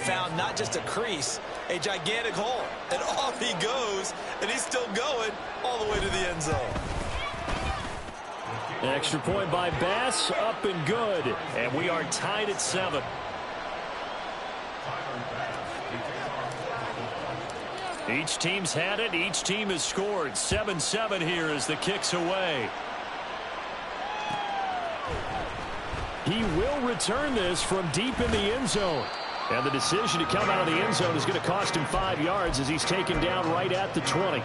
found not just a crease, a gigantic hole. And off he goes, and he's still going all the way to the end zone. Extra point by Bass, up and good. And we are tied at 7. Each team's had it. Each team has scored. 7-7 here as the kick's away. He will return this from deep in the end zone. And the decision to come out of the end zone is going to cost him 5 yards as he's taken down right at the 20.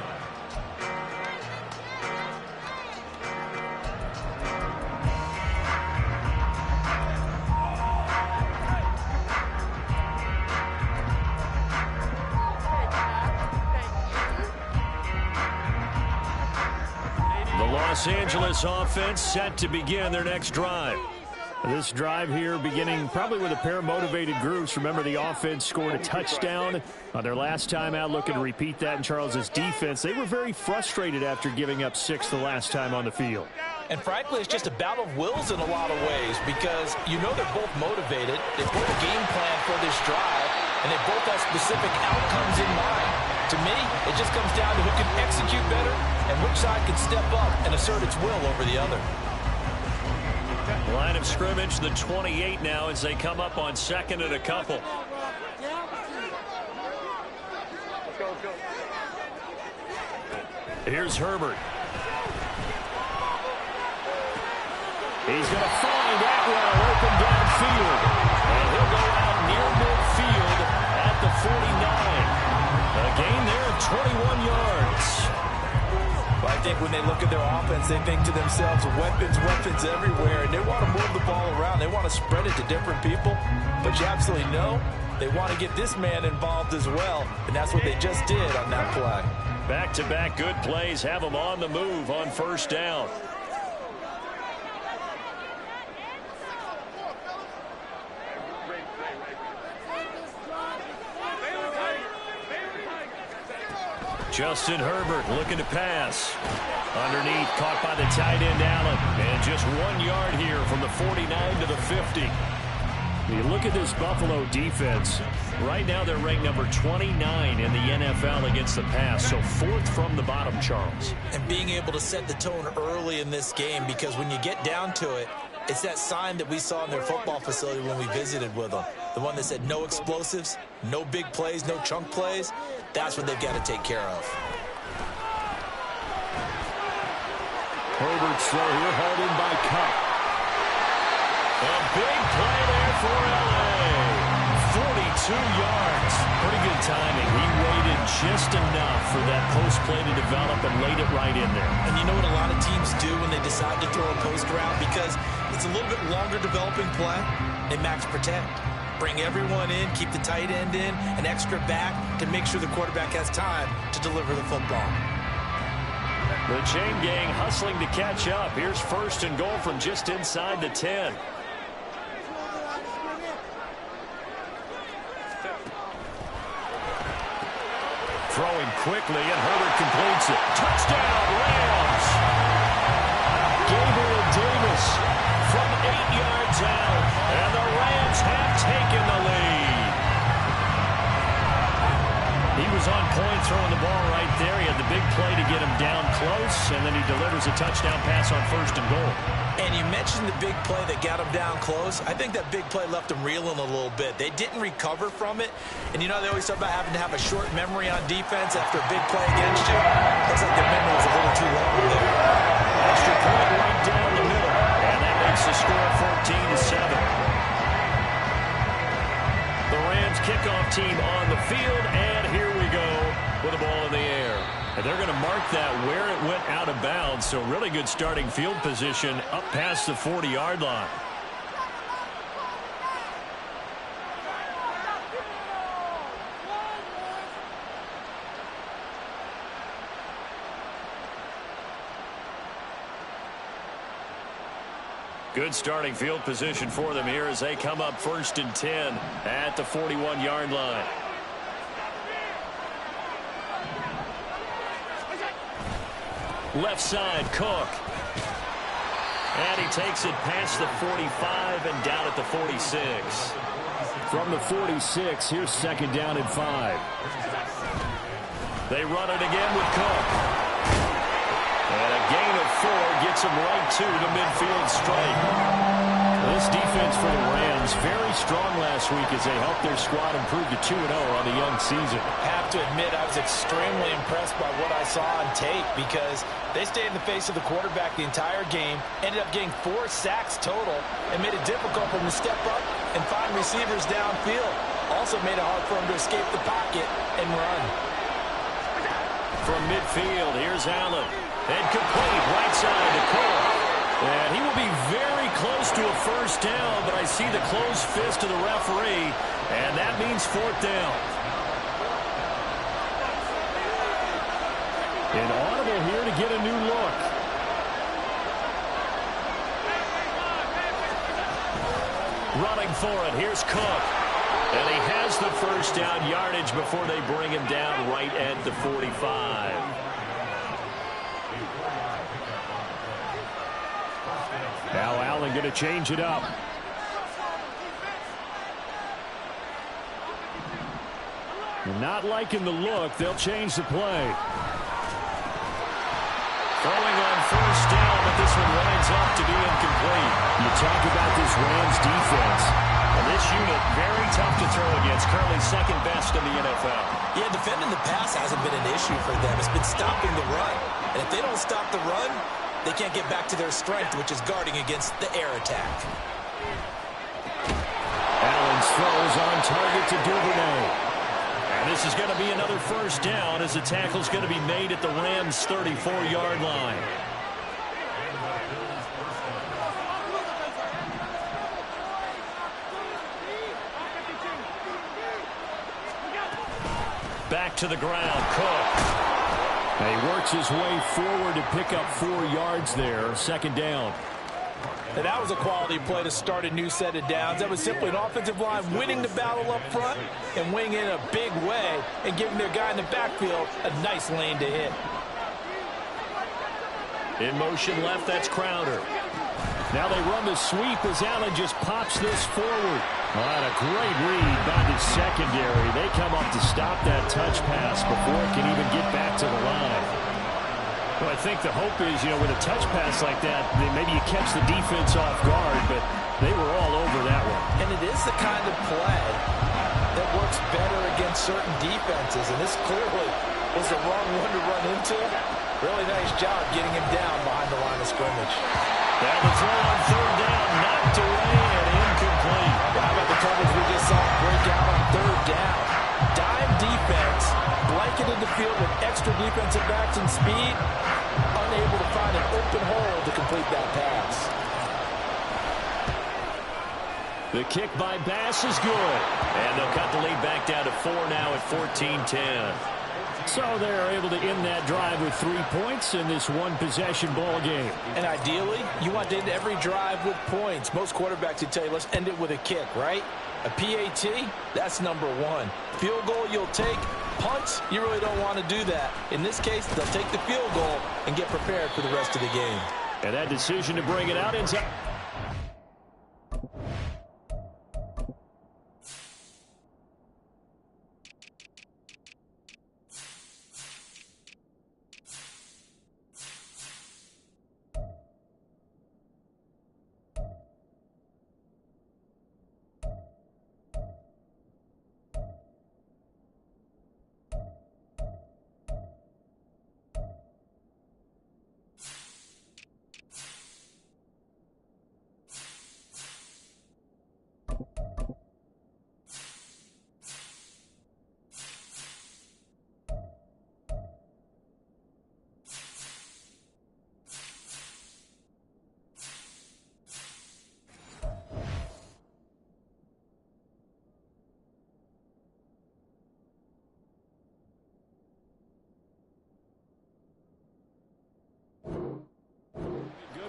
Los Angeles offense set to begin their next drive. This drive here beginning probably with a pair of motivated groups. Remember, the offense scored a touchdown on their last time out, looking to repeat that in Charles's defense. They were very frustrated after giving up 6 the last time on the field. And frankly, it's just a battle of wills in a lot of ways because you know they're both motivated. They both game plan for this drive, and they both have specific outcomes in mind. To me, it just comes down to who can execute better and which side can step up and assert its will over the other. Line of scrimmage, the 28 now as they come up on 2nd and a couple. Here's Herbert. He's going to find Atwell open downfield. And he'll go out near midfield at the 49. A gain there of 21 yards. Well, I think when they look at their offense, they think to themselves, weapons, weapons everywhere. And they want to move the ball around. They want to spread it to different people. But you absolutely know they want to get this man involved as well. And that's what they just did on that play. Back-to-back good plays have them on the move on first down. Justin Herbert looking to pass. Underneath, caught by the tight end Allen. And just 1 yard here from the 49 to the 50. You look at this Buffalo defense. Right now they're ranked number 29 in the NFL against the pass. So 4th from the bottom, Charles. And being able to set the tone early in this game, because when you get down to it, it's that sign that we saw in their football facility when we visited with them. The one that said no explosives, no big plays, no chunk plays. That's what they've got to take care of. Herbert's throw here, hauled in by Cup. A big play there for L.A. 42 yards. Pretty good timing. He waited just enough for that post play to develop and laid it right in there. And you know what a lot of teams do when they decide to throw a post route? Because it's a little bit longer developing play. They max protect. Bring everyone in, keep the tight end in, an extra back to make sure the quarterback has time to deliver the football. The chain gang hustling to catch up. Here's 1st and goal from just inside the 10. Throwing quickly, and Herbert completes it. Touchdown, Rams! Gabriel Davis from 8 yards out, and the Rams have taken the lead. He was on point throwing the ball right there. He had the big play to get him down close, and then he delivers a touchdown pass on 1st and goal. And you mentioned the big play that got him down close. I think that big play left him reeling a little bit. They didn't recover from it. And you know, they always talk about having to have a short memory on defense after a big play against you. Looks like their memory was a little too long there. Extra point right down the middle. And that makes the score 14-7. The Rams kickoff team on the field, and here we go with the ball in the air. And they're going to mark that where it went out of bounds, so really good starting field position up past the 40-yard line. Good starting field position for them here as they come up 1st and 10 at the 41-yard line. Left side, Cook. And he takes it past the 45 and down at the 46. From the 46, here's second down and 5. They run it again with Cook. And a gain of 4 gets him right to the midfield stripe. This defense for the Rams, very strong last week as they helped their squad improve to 2-0 on the young season. Have to admit, I was extremely impressed by what I saw on tape because they stayed in the face of the quarterback the entire game, ended up getting 4 sacks total, and made it difficult for them to step up and find receivers downfield. Also made it hard for them to escape the pocket and run. From midfield, here's Allen. And complete right side to Cole. And he will be very close to a first down, but I see the closed fist of the referee, and that means 4th down. An audible here to get a new look. Running for it, here's Cook. And he has the first down yardage before they bring him down right at the 45. Now Allen going to change it up. Not liking the look. They'll change the play. Throwing on first down, but this one winds up to be incomplete. You talk about this Rams defense. And this unit, very tough to throw against. Currently second best in the NFL. Yeah, defending the pass hasn't been an issue for them. It's been stopping the run. And if they don't stop the run, they can't get back to their strength, which is guarding against the air attack. Allen's throws on target to Duvernay. And this is going to be another first down as the tackle's going to be made at the Rams' 34-yard line. Back to the ground, Cook. He works his way forward to pick up 4 yards there. Second down. And that was a quality play to start a new set of downs. That was simply an offensive line winning the battle up front and winning in a big way and giving their guy in the backfield a nice lane to hit. In motion left, that's Crowder. Now they run the sweep as Allen just pops this forward. And a great read by the secondary. They come up to stop that touch pass before it can even get back to the line. Well, I think the hope is, with a touch pass like that, maybe you catch the defense off guard, but they were all over that one. And it is the kind of play that works better against certain defenses, and this clearly was the wrong one to run into. Really nice job getting him down behind the line of scrimmage. Down the throw on third down, knocked away and incomplete. How about the coverage we just saw break out on third down? Dime defense, blanketed the field with extra defensive backs and speed, unable to find an open hole to complete that pass. The kick by Bass is good. And they'll cut the lead back down to 4 now at 14-10. So they're able to end that drive with 3 points in this one-possession ball game. And ideally, you want to end every drive with points. Most quarterbacks would tell you, let's end it with a kick, right? A PAT, that's number 1. Field goal you'll take. Punts, you really don't want to do that. In this case, they'll take the field goal and get prepared for the rest of the game. And that decision to bring it out inside.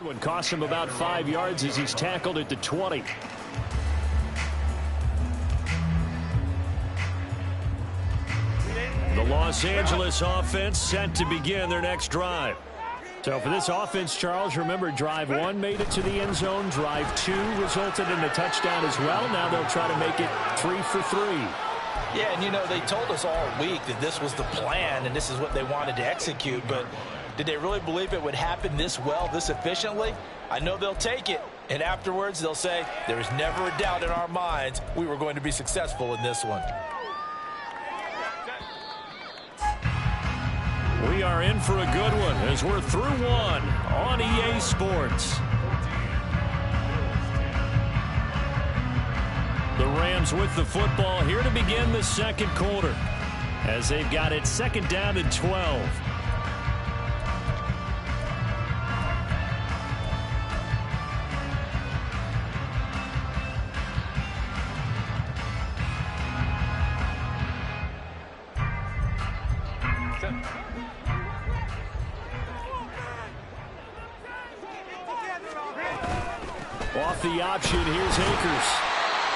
One costs him about 5 yards as he's tackled at the 20. The Los Angeles offense set to begin their next drive. So for this offense, Charles, remember, drive 1 made it to the end zone. Drive 2 resulted in a touchdown as well. Now they'll try to make it 3 for 3. Yeah, and, you know, they told us all week that this was the plan and this is what they wanted to execute. But did they really believe it would happen this well, this efficiently? I know they'll take it. And afterwards, they'll say, there was never a doubt in our minds we were going to be successful in this one. We are in for a good one as we're through one on EA Sports. The Rams with the football here to begin the second quarter as they've got it 2nd down and 12. Off the option, here's Akers.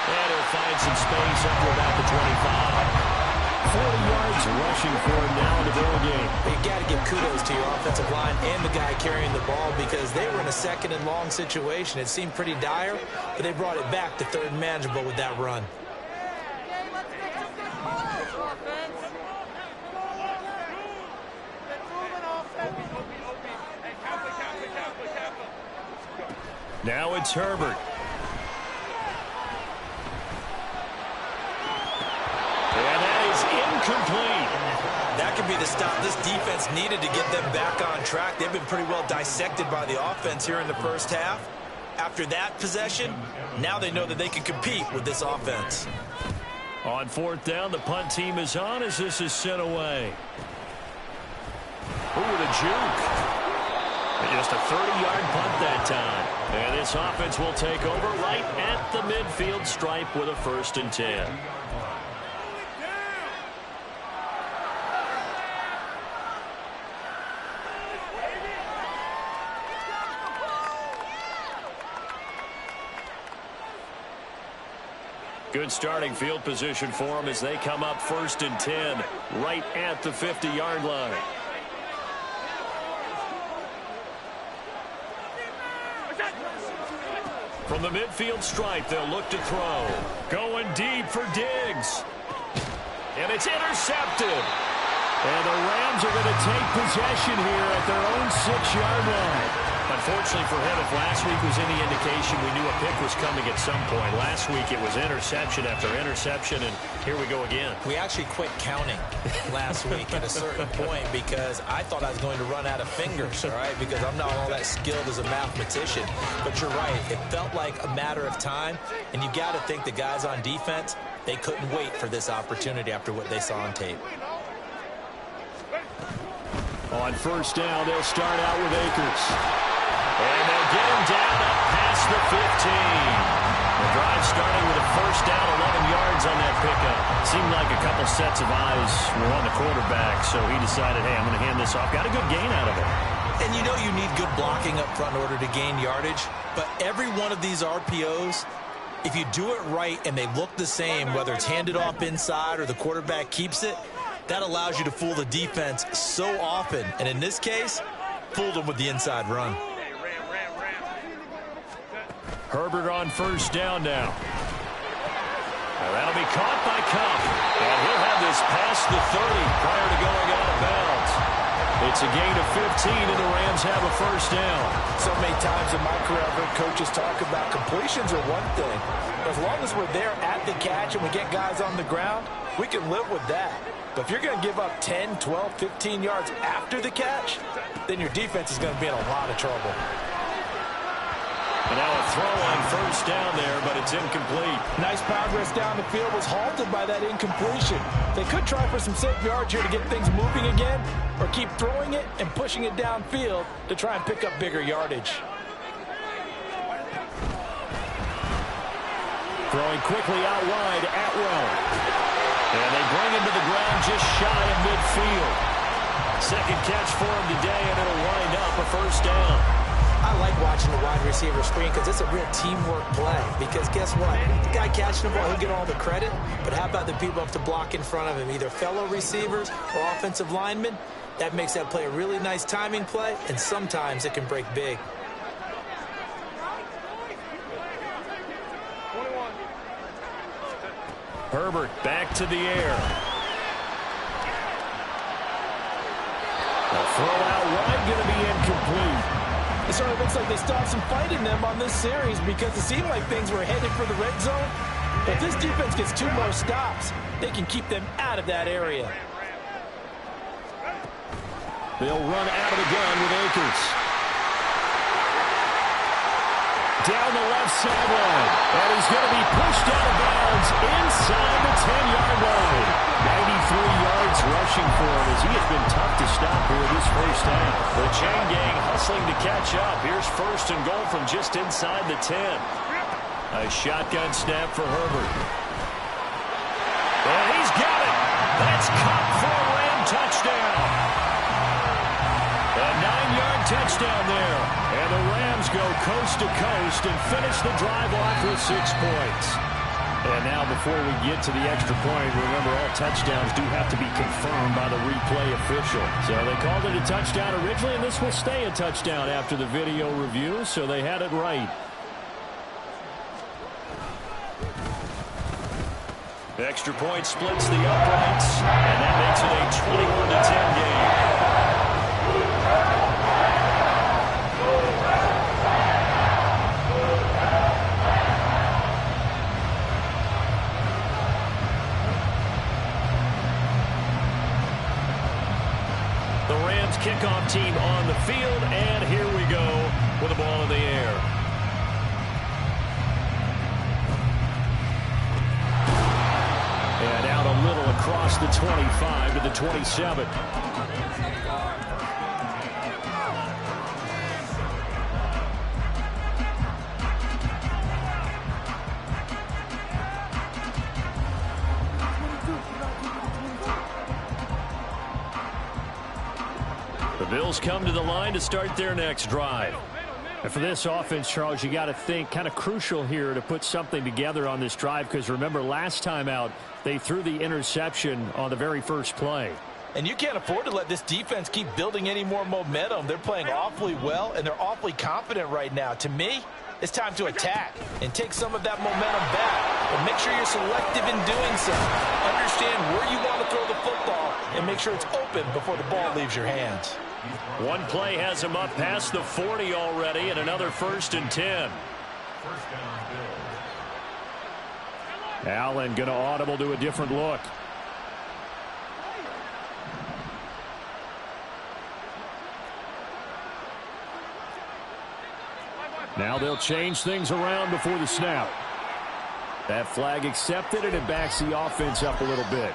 And he'll find some space up to about the 25. 40 yards rushing for him now in the ball game. You got to give kudos to your offensive line and the guy carrying the ball because they were in a 2nd and long situation. It seemed pretty dire, but they brought it back to 3rd and manageable with that run. Now it's Herbert. And that is incomplete. That could be the stop this defense needed to get them back on track. They've been pretty well dissected by the offense here in the first half. After that possession, now they know that they can compete with this offense. On 4th down, the punt team is on as this is sent away. Ooh, the juke. Just a 30-yard punt that time. And this offense will take over right at the midfield stripe with a 1st and 10. Good starting field position for them as they come up 1st and 10 right at the 50-yard line. From the midfield stripe, they'll look to throw. Going deep for Diggs. And it's intercepted. And the Rams are going to take possession here at their own 6-yard line. Unfortunately for him, if last week was any indication, we knew a pick was coming at some point. Last week it was interception after interception, and here we go again. We actually quit counting last week at a certain point because I thought I was going to run out of fingers, all right, because I'm not all that skilled as a mathematician. But you're right. It felt like a matter of time, and you got to think the guys on defense, they couldn't wait for this opportunity after what they saw on tape. On 1st down, they'll start out with Akers. And they'll get him down up past the 15. The drive starting with a 1st down, 11 yards on that pickup. Seemed like a couple sets of eyes were on the quarterback, so he decided, hey, I'm going to hand this off. Got a good gain out of it. And you know you need good blocking up front in order to gain yardage, but every one of these RPOs, if you do it right and they look the same, whether it's handed off inside or the quarterback keeps it, that allows you to fool the defense so often. And in this case, fooled them with the inside run. Herbert on 1st down now. That'll be caught by Cup. And he'll have this past the 30 prior to going out of bounds. It's a gain of 15, and the Rams have a 1st down. So many times in my career, I've heard coaches talk about completions are one thing. As long as we're there at the catch and we get guys on the ground, we can live with that. But if you're going to give up 10, 12, 15 yards after the catch, then your defense is going to be in a lot of trouble. And now a throw on 1st down there, but it's incomplete. Nice progress down the field was halted by that incompletion. They could try for some safe yards here to get things moving again, or keep throwing it and pushing it downfield to try and pick up bigger yardage. Throwing quickly out wide, Atwell. And they bring him to the ground just shy of midfield. Second catch for him today, and it'll wind up a 1st down. I like watching the wide receiver screen because it's a real teamwork play. Because guess what? The guy catching the ball, he'll get all the credit. But how about the people up to block in front of him, either fellow receivers or offensive linemen? That makes that play a really nice timing play, and sometimes it can break big. Herbert back to the air. The throw out wide going to be incomplete. It sort of looks like they stopped some fight in them on this series because it seemed like things were headed for the red zone. But if this defense gets 2 more stops, they can keep them out of that area. They'll run out of the gun with Akers. Down the left sideline. And he's going to be pushed out of bounds inside the 10-yard line. 93 yards rushing for him as he has been tough to stop here this first half. The chain gang hustling to catch up. Here's first and goal from just inside the 10. A shotgun snap for Herbert. And he's got it. That's caught for a Ram touchdown. A 9-yard touchdown there. And the Rams go coast to coast and finish the drive off with 6 points. And now before we get to the extra point, remember all touchdowns do have to be confirmed by the replay official. So they called it a touchdown originally, and this will stay a touchdown after the video review, so they had it right. The extra point splits the uprights, and that makes it a 21-10 game. Kickoff team on the field, and here we go with the ball in the air. And out a little across the 25 to the 27. Bills come to the line to start their next drive. And for this offense, Charles, you got to think kind of crucial here to put something together on this drive, because remember last time out they threw the interception on the very first play. And you can't afford to let this defense keep building any more momentum. They're playing awfully well, and they're awfully confident right now. To me, it's time to attack and take some of that momentum back. But make sure you're selective in doing so. Understand where you want to throw the football and make sure it's open before the ball leaves your hands. One play has him up past the 40 already, and another 1st and 10. Allen going to audible to a different look. Now they'll change things around before the snap. That flag accepted, and it backs the offense up a little bit.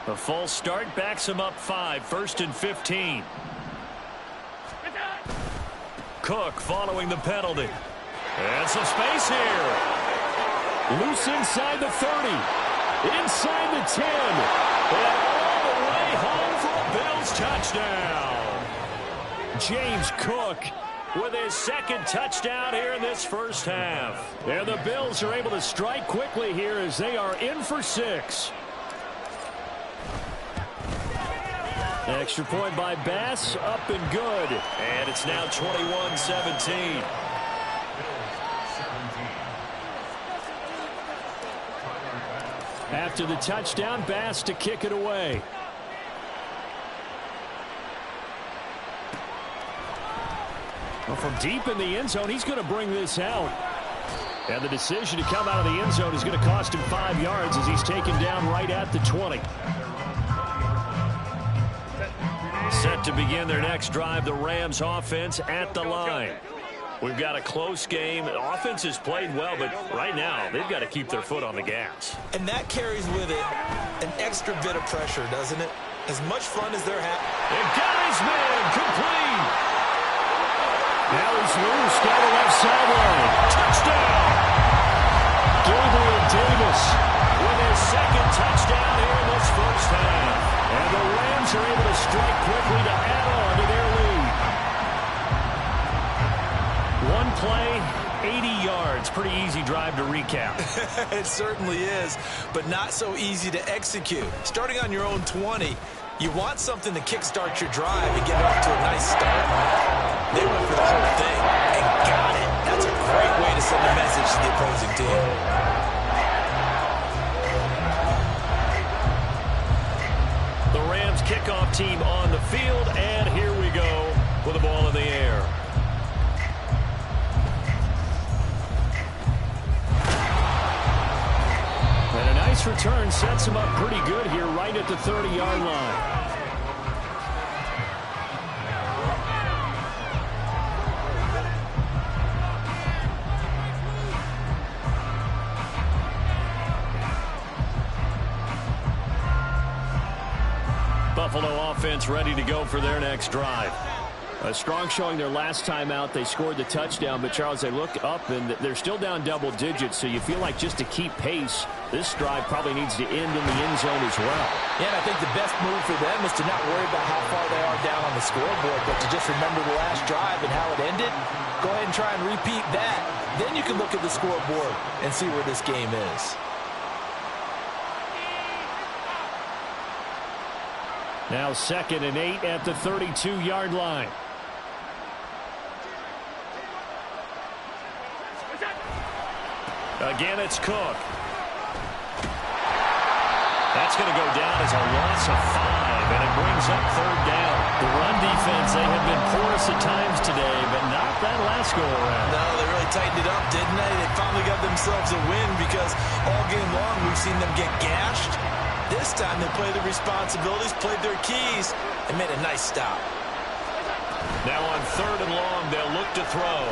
The false start backs him up 5, 1st and 15. Cook following the penalty. And some space here. Loose inside the 30. Inside the 10. And all the way home for a Bills touchdown. James Cook with his 2nd touchdown here in this first half. And the Bills are able to strike quickly here as they are in for 6. Extra point by Bass, up and good. And it's now 21-17. After the touchdown, Bass to kick it away. Well, from deep in the end zone, he's going to bring this out. And the decision to come out of the end zone is going to cost him 5 yards as he's taken down right at the 20. Set to begin their next drive, the Rams offense at the line. We've got a close game. The offense has played well, but right now they've got to keep their foot on the gas. And that carries with it an extra bit of pressure, doesn't it? As much fun as they're having. And got his man complete. Now he's loose down the left sideline. Touchdown! Gabriel Davis with a second touchdown here in this first half. And the Rams are able to strike quickly to add on to their lead. One play, 80 yards. Pretty easy drive to recap. It certainly is, but not so easy to execute. Starting on your own 20, you want something to kickstart your drive and get it off to a nice start. They went for the whole thing and got it. That's a great way to send a message to the opposing team. The Rams kickoff team on the field, and here we go with the ball in the air. And a nice return sets him up pretty good here right at the 30-yard line. Buffalo offense ready to go for their next drive. A strong showing their last time out. They scored the touchdown, but, Charles, they look up, and they're still down double digits, so you feel like just to keep pace, this drive probably needs to end in the end zone as well. Yeah, and I think the best move for them is to not worry about how far they are down on the scoreboard, but to just remember the last drive and how it ended. Go ahead and try and repeat that. Then you can look at the scoreboard and see where this game is. Now 2nd and 8 at the 32-yard line. Again, it's Cook. That's going to go down as a loss of 5, and it brings up 3rd down. The run defense, they have been porous at times today, but not that last go-around. No, they really tightened it up, didn't they? They finally got themselves a win because all game long we've seen them get gashed. This time they played their responsibilities, played their keys, and made a nice stop. Now on 3rd and long, they'll look to throw.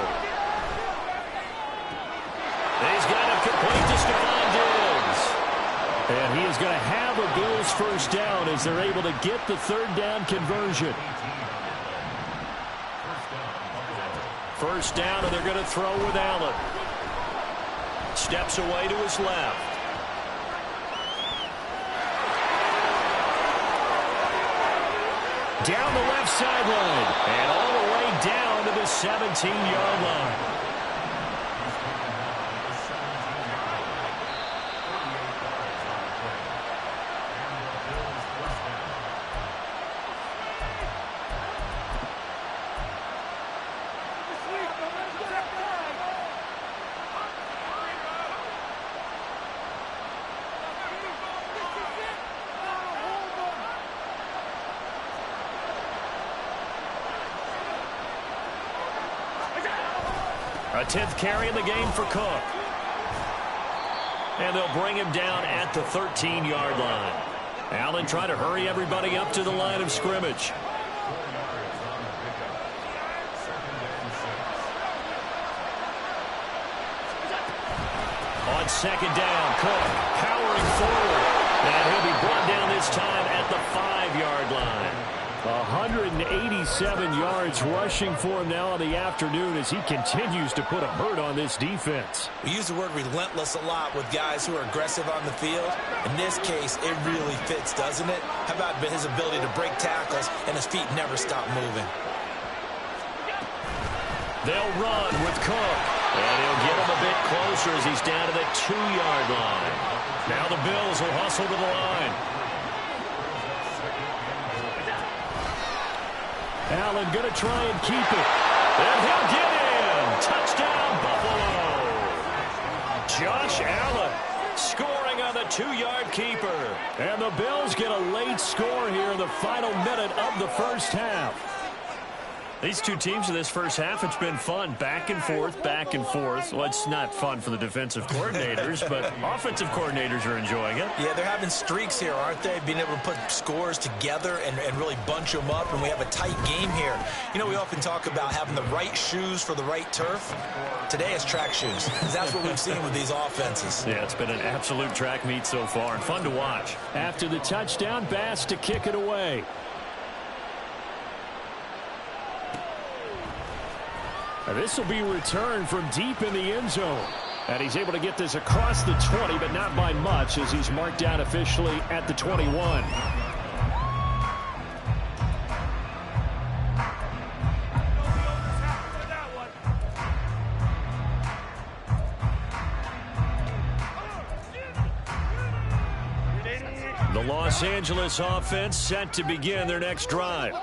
He's got it complete to Stephon Diggs. And he is going to have a Bills first down as they're able to get the 3rd down conversion. First down, and they're going to throw with Allen. Steps away to his left. Down the left sideline, and all the way down to the 17-yard line. A 10th carry in the game for Cook. And they'll bring him down at the 13-yard line. Allen trying to hurry everybody up to the line of scrimmage. On 2nd down, Cook powering forward. And he'll be brought down this time at the 5-yard line. 187 yards rushing for him now in the afternoon as he continues to put a hurt on this defense. We use the word relentless a lot with guys who are aggressive on the field. In this case, it really fits, doesn't it? How about his ability to break tackles and his feet never stop moving? They'll run with Cook. And he'll get him a bit closer as he's down to the 2-yard line. Now the Bills will hustle to the line. Allen going to try and keep it. And he'll get in. Touchdown, Buffalo. Josh Allen scoring on the 2-yard keeper. And the Bills get a late score here in the final minute of the first half. These two teams in this first half, it's been fun. Back and forth, back and forth. Well, it's not fun for the defensive coordinators, but offensive coordinators are enjoying it. Yeah, they're having streaks here, aren't they? Being able to put scores together and really bunch them up, and we have a tight game here. You know, we often talk about having the right shoes for the right turf. Today it's track shoes, because that's what we've seen with these offenses. Yeah, it's been an absolute track meet so far, and fun to watch. After the touchdown, Bass to kick it away. This will be returned from deep in the end zone. And he's able to get this across the 20, but not by much, as he's marked down officially at the 21. The Los Angeles offense set to begin their next drive.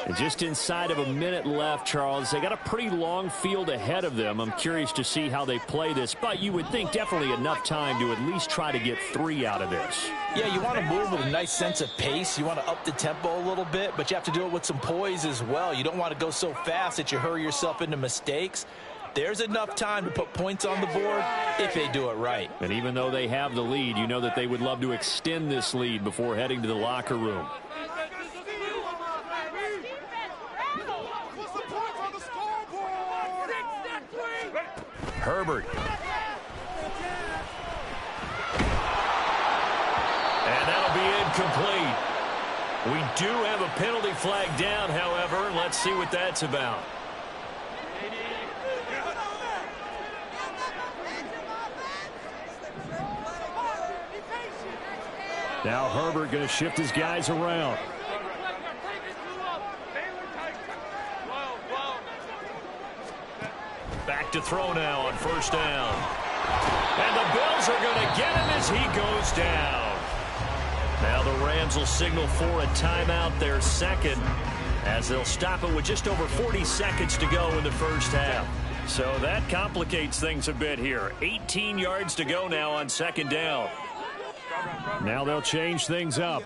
And just inside of a minute left, Charles. They got a pretty long field ahead of them. I'm curious to see how they play this, but you would think definitely enough time to at least try to get 3 out of this. Yeah, you want to move with a nice sense of pace. You want to up the tempo a little bit, but you have to do it with some poise as well. You don't want to go so fast that you hurry yourself into mistakes. There's enough time to put points on the board if they do it right. And even though they have the lead, you know that they would love to extend this lead before heading to the locker room. Herbert. And that'll be incomplete. We do have a penalty flag down, however. Let's see what that's about. Now Herbert going to shift his guys around. Back to throw now on first down. And the Bills are going to get him as he goes down. Now the Rams will signal for a timeout, their second, as they'll stop it with just over 40 seconds to go in the first half. So that complicates things a bit here. 18 yards to go now on second down. Now they'll change things up.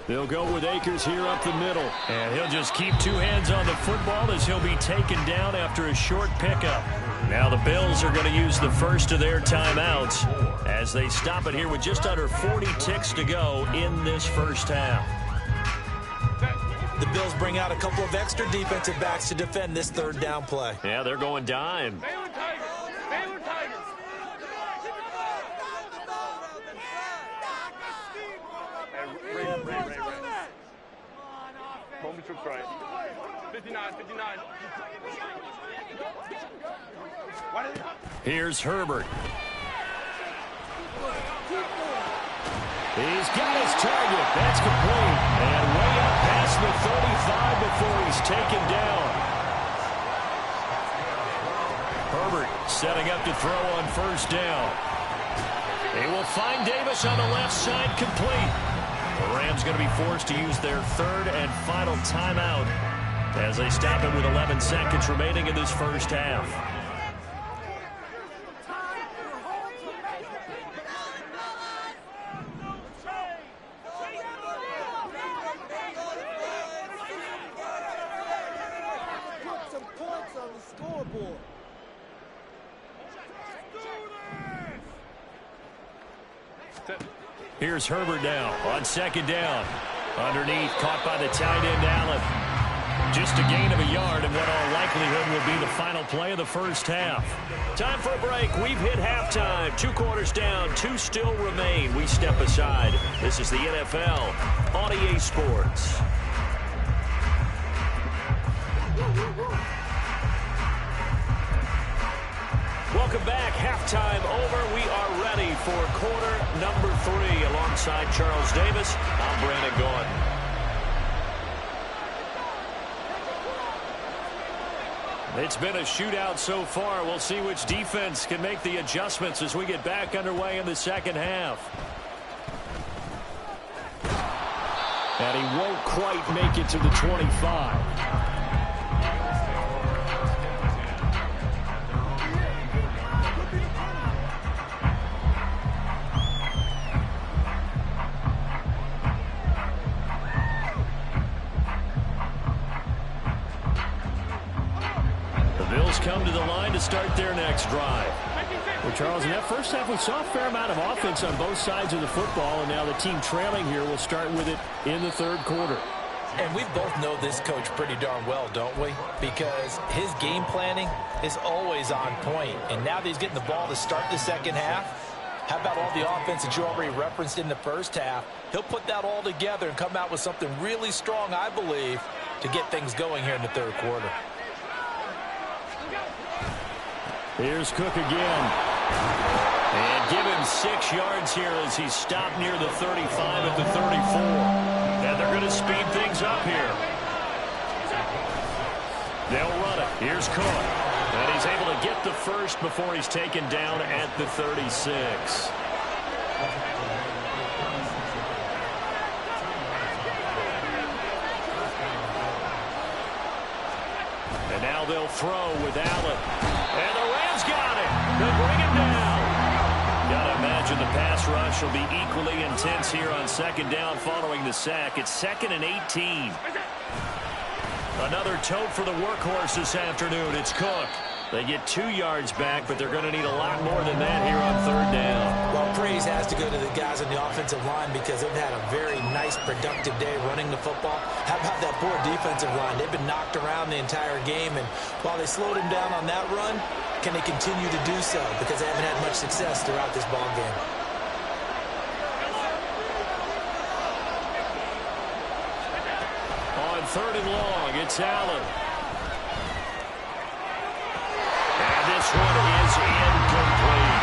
They'll go with Akers here up the middle. And he'll just keep 2 hands on the football as he'll be taken down after a short pickup. Now the Bills are going to use the first of their timeouts as they stop it here with just under 40 ticks to go in this first half. The Bills bring out a couple of extra defensive backs to defend this third down play. Yeah, they're going dime. Here's Herbert. He's got his target. That's complete. And way up past the 35 before he's taken down. Herbert setting up to throw on first down. They will find Davis on the left side, complete. The Rams going to be forced to use their third and final timeout as they stop it with 11 seconds remaining in this first half. Here's Herbert now on second down. Underneath, caught by the tight end, Allen. Just a gain of a yard in what all likelihood will be the final play of the first half. Time for a break. We've hit halftime. 2 quarters down, 2 still remain. We step aside. This is the NFL on EA Sports. Welcome back. Halftime over. We are ready for quarter number 3. Alongside Charles Davis, I'm Brandon Gordon. It's been a shootout so far. We'll see which defense can make the adjustments as we get back underway in the second half. And he won't quite make it to the 25. Come to the line to start their next drive. Well, Charles, in that first half, we saw a fair amount of offense on both sides of the football, and now the team trailing here will start with it in the third quarter. And we both know this coach pretty darn well, don't we? Because his game planning is always on point. And now that he's getting the ball to start the second half, how about all the offense that you already referenced in the first half? He'll put that all together and come out with something really strong, I believe, to get things going here in the third quarter. Here's Cook again. And give him 6 yards here as he's stopped near the 35 at the 34. And they're going to speed things up here. They'll run it. Here's Cook. And he's able to get the first before he's taken down at the 36. And now they'll throw with Allen. And the Rams got it. They'll bring him down. Gotta imagine the pass rush will be equally intense here on second down following the sack. It's 2nd and 18. Another tote for the workhorse this afternoon. It's Cook. They get 2 yards back, but they're going to need a lot more than that here on third down. Well, praise has to go to the guys on the offensive line because they've had a very nice, productive day running the football. How about that poor defensive line? They've been knocked around the entire game, and while they slowed him down on that run, can they continue to do so? Because they haven't had much success throughout this ball game. On 3rd and long, it's Allen. This one is incomplete.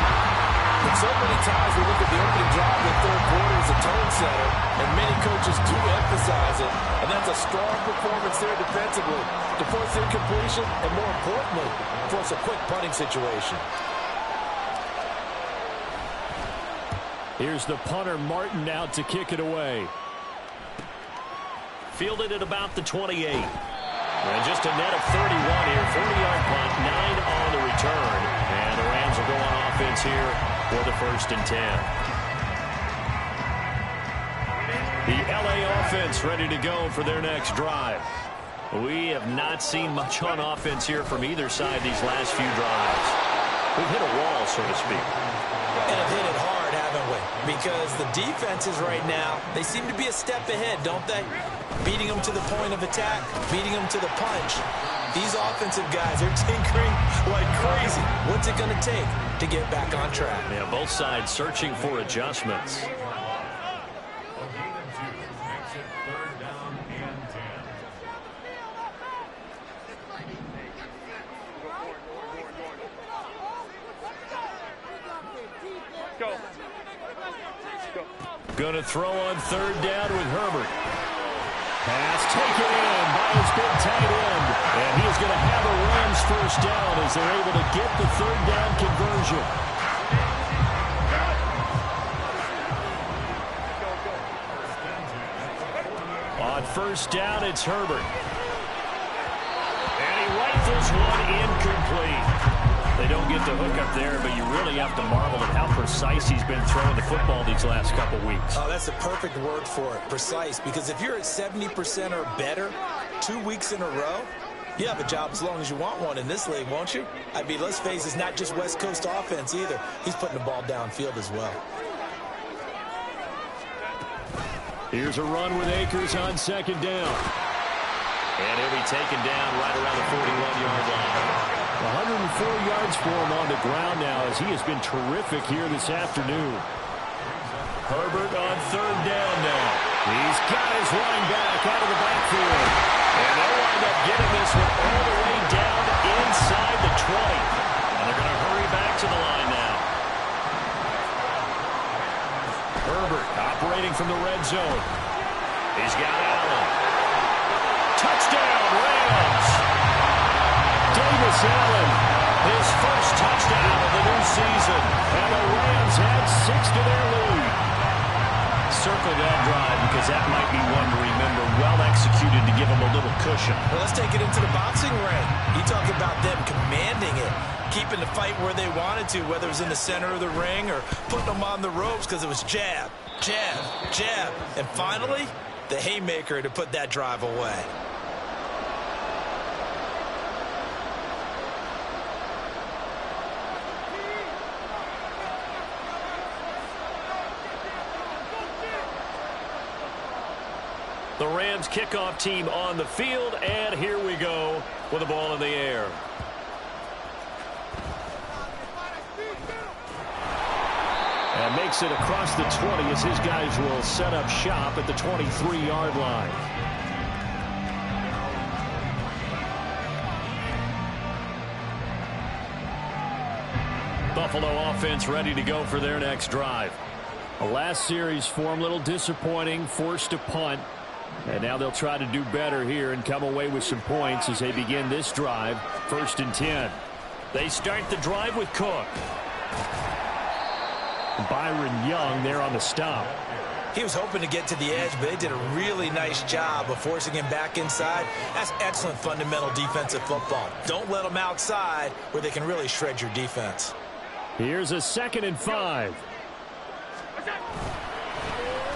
But so many times we look at the opening drive of the third quarter as a tone setter, and many coaches do emphasize it, and that's a strong performance there defensively to force incompletion and, more importantly, force a quick punting situation. Here's the punter, Martin, out to kick it away. Fielded at about the 28. And just a net of 31 here. 40-yard punt, 9 on the return. And the Rams will go on offense here for the 1st and 10. The L.A. offense ready to go for their next drive. We have not seen much on offense here from either side these last few drives. We've hit a wall, so to speak. And have hit it hard, haven't we? Because the defenses right now, they seem to be a step ahead, don't they? Beating them to the point of attack, beating them to the punch. These offensive guys are tinkering like crazy. What's it going to take to get back on track? Yeah, both sides searching for adjustments. Going to throw on 3rd down with Herbert. Pass taken in by his big tight end. And he is going to have a Rams 1st down as they're able to get the 3rd down conversion. On 1st down, it's Herbert. And he rifles one incomplete. They don't get the hook up there, but you really have to marvel at how precise he's been throwing the football these last couple weeks. Oh, that's the perfect word for it, precise. Because if you're at 70% or better 2 weeks in a row, you have a job as long as you want one in this league, won't you? I mean, let's face it, it's not just West Coast offense either. He's putting the ball downfield as well. Here's a run with Akers on 2nd down. And he'll be taken down right around the 41-yard line. 104 yards for him on the ground now as he has been terrific here this afternoon. Herbert on 3rd down now. He's got his running back out of the backfield. And they'll wind up getting this one all the way down inside the 20. And they're going to hurry back to the line now. Herbert operating from the red zone. He's got Allen. Touchdown, Rams! Davis Allen, his first touchdown of the new season. And the Rams add 6 to their lead. Circle that drive because that might be one to remember. Well executed to give them a little cushion. Well, let's take it into the boxing ring. You talk about them commanding it, keeping the fight where they wanted to, whether it was in the center of the ring or putting them on the ropes because it was jab, jab, jab. And finally, the haymaker to put that drive away. The Rams kickoff team on the field, and here we go with the ball in the air. And makes it across the 20 as his guys will set up shop at the 23-yard line. Buffalo offense ready to go for their next drive. The last series form a little disappointing, forced a punt. And now they'll try to do better here and come away with some points as they begin this drive. 1st and 10. They start the drive with Cook. Byron Young there on the stop. He was hoping to get to the edge, but they did a really nice job of forcing him back inside. That's excellent fundamental defensive football. Don't let them outside where they can really shred your defense. Here's a 2nd and 5.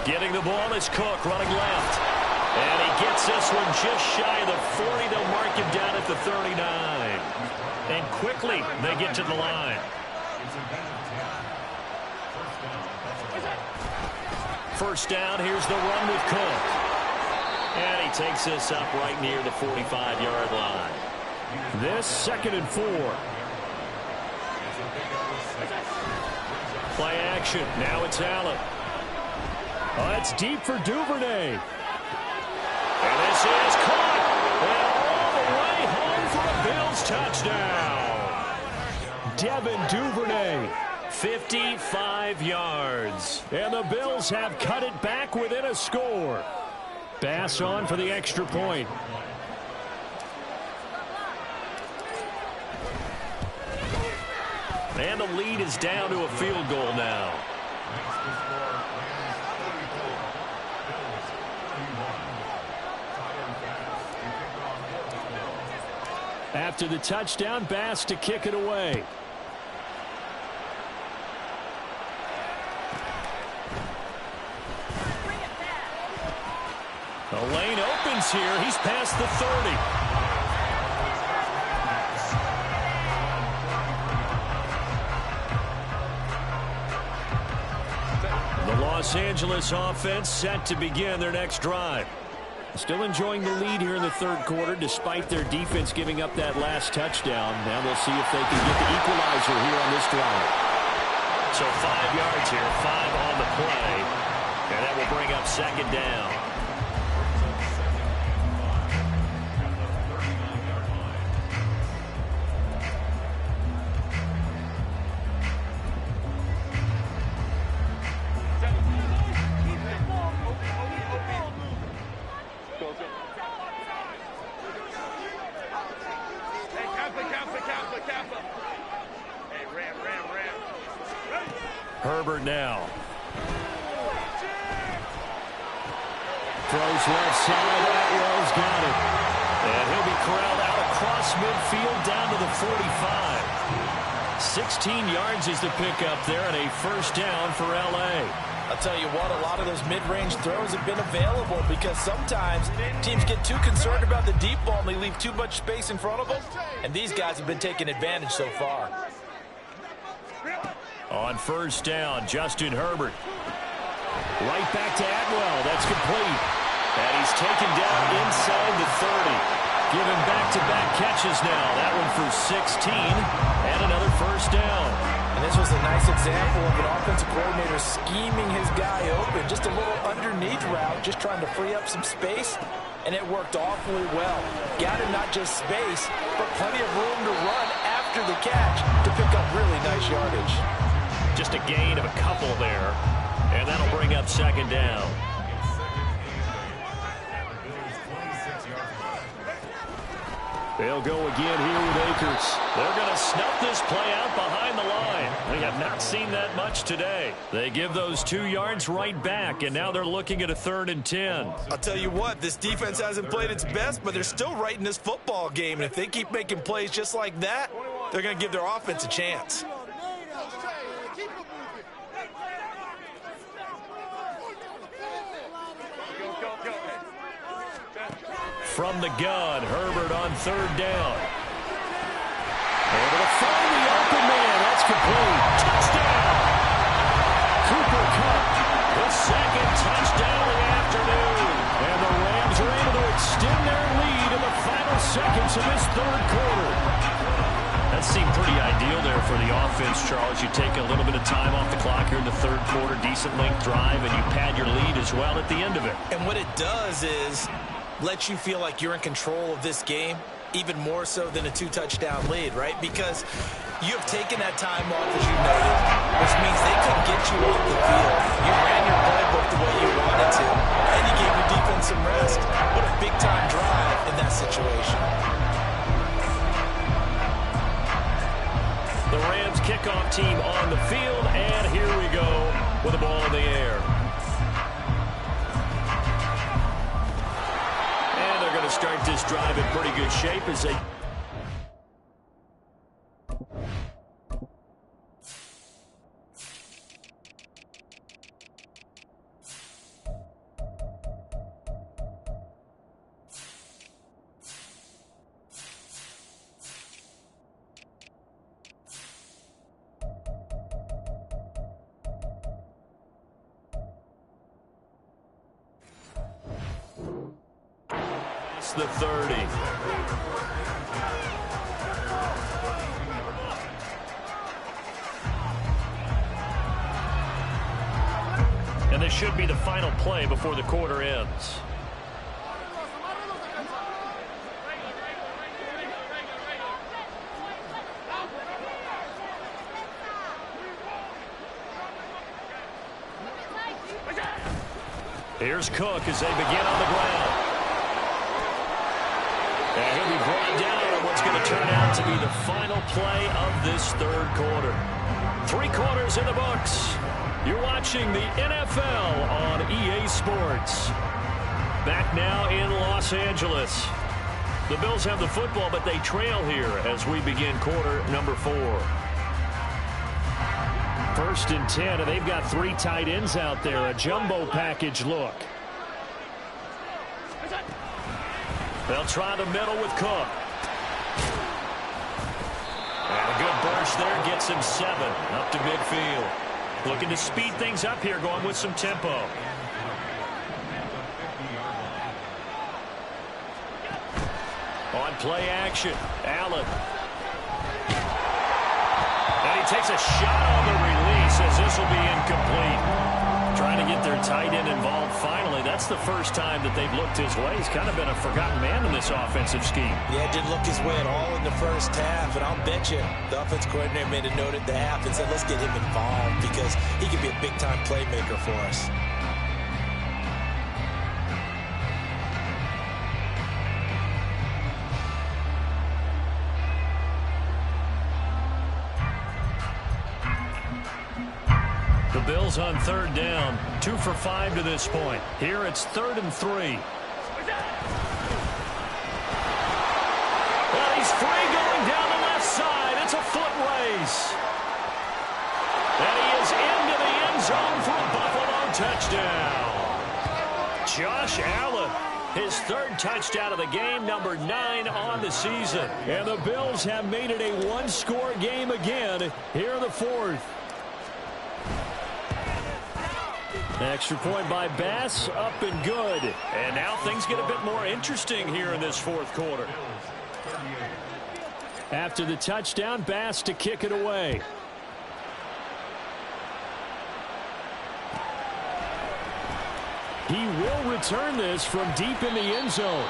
Getting the ball is Cook running left. And he gets this one just shy of the 40. They'll mark him down at the 39. And quickly they get to the line. First down, here's the run with Cook. And he takes this up right near the 45-yard line. This 2nd and 4. Play action. Now it's Allen. Oh, it's deep for Duvernay. And this is caught. And all the way home for a Bills touchdown. Devin Duvernay. 55 yards. And the Bills have cut it back within a score. Bass on for the extra point. And the lead is down to a field goal now. After the touchdown, Bass to kick it away. The lane opens here. He's past the 30. The Los Angeles offense set to begin their next drive. Still enjoying the lead here in the 3rd quarter despite their defense giving up that last touchdown. Now they'll see if they can get the equalizer here on this drive. So 5 yards here, 5 on the play. And that will bring up 2nd down. Herbert now. Throws left side. Atwell's got it. And he'll be corralled out across midfield down to the 45. 16 yards is the pickup there and a 1st down for L.A. I'll tell you what, a lot of those mid-range throws have been available because sometimes teams get too concerned about the deep ball and they leave too much space in front of them. And these guys have been taking advantage so far. On 1st down, Justin Herbert. Right back to Atwell. That's complete. And he's taken down inside the 30. Giving back-to-back catches now. That one for 16. And another 1st down. And this was a nice example of an offensive coordinator scheming his guy open. Just a little underneath route, just trying to free up some space. And it worked awfully well. Got him not just space, but plenty of room to run after the catch to pick up really nice yardage. Just a gain of a couple there. And that'll bring up 2nd down. They'll go again here with Akers. They're going to snuff this play out behind the line. We have not seen that much today. They give those 2 yards right back, and now they're looking at a 3rd and 10. I'll tell you what, this defense hasn't played its best, but they're still right in this football game. And if they keep making plays just like that, they're going to give their offense a chance. From the gun, Herbert on 3rd down. Able to find the open man. That's complete. Touchdown! Cooper Kupp, the 2nd touchdown of the afternoon. And the Rams are able to extend their lead in the final seconds of this 3rd quarter. That seemed pretty ideal there for the offense, Charles. You take a little bit of time off the clock here in the 3rd quarter, decent length drive, and you pad your lead as well at the end of it. And what it does is let you feel like you're in control of this game. even more so than a 2-touchdown lead, right? Because you have taken that time off, as you noted, which means they couldn't get you off the field. You ran your playbook the way you wanted to, and you gave your defense some rest. What a big-time drive in that situation. The Rams kickoff team on the field, and here we go with the ball in the air. And they're going to start this drive in pretty good shape as they... the 30. And this should be the final play before the quarter ends. Here's Cook as they begin on the ground. And he'll be brought down on what's going to turn out to be the final play of this third quarter. 3 quarters in the books. You're watching the NFL on EA Sports. Back now in Los Angeles. The Bills have the football, but they trail here as we begin quarter number 4. 1st and 10, and they've got 3 tight ends out there. A jumbo package look. They'll try the middle with Cook. And a good burst there gets him 7 up to midfield. Looking to speed things up here, going with some tempo. On play action, Allen. And he takes a shot on the release as this will be incomplete. Trying to get their tight end involved finally. That's the first time that they've looked his way. He's kind of been a forgotten man in this offensive scheme. Yeah, didn't look his way at all in the first half. And I'll bet you the offense coordinator made a note at the half and said, let's get him involved because he could be a big-time playmaker for us. Bills on 3rd down, 2 for 5 to this point. Here it's 3rd and 3. Well, he's free going down the left side. It's a foot race. And he is into the end zone for a Buffalo touchdown. Josh Allen, his 3rd touchdown of the game, number 9 on the season. And the Bills have made it a 1-score game again here in the 4th. Extra point by Bass, up and good. And now things get a bit more interesting here in this 4th quarter. After the touchdown, Bass to kick it away. He will return this from deep in the end zone.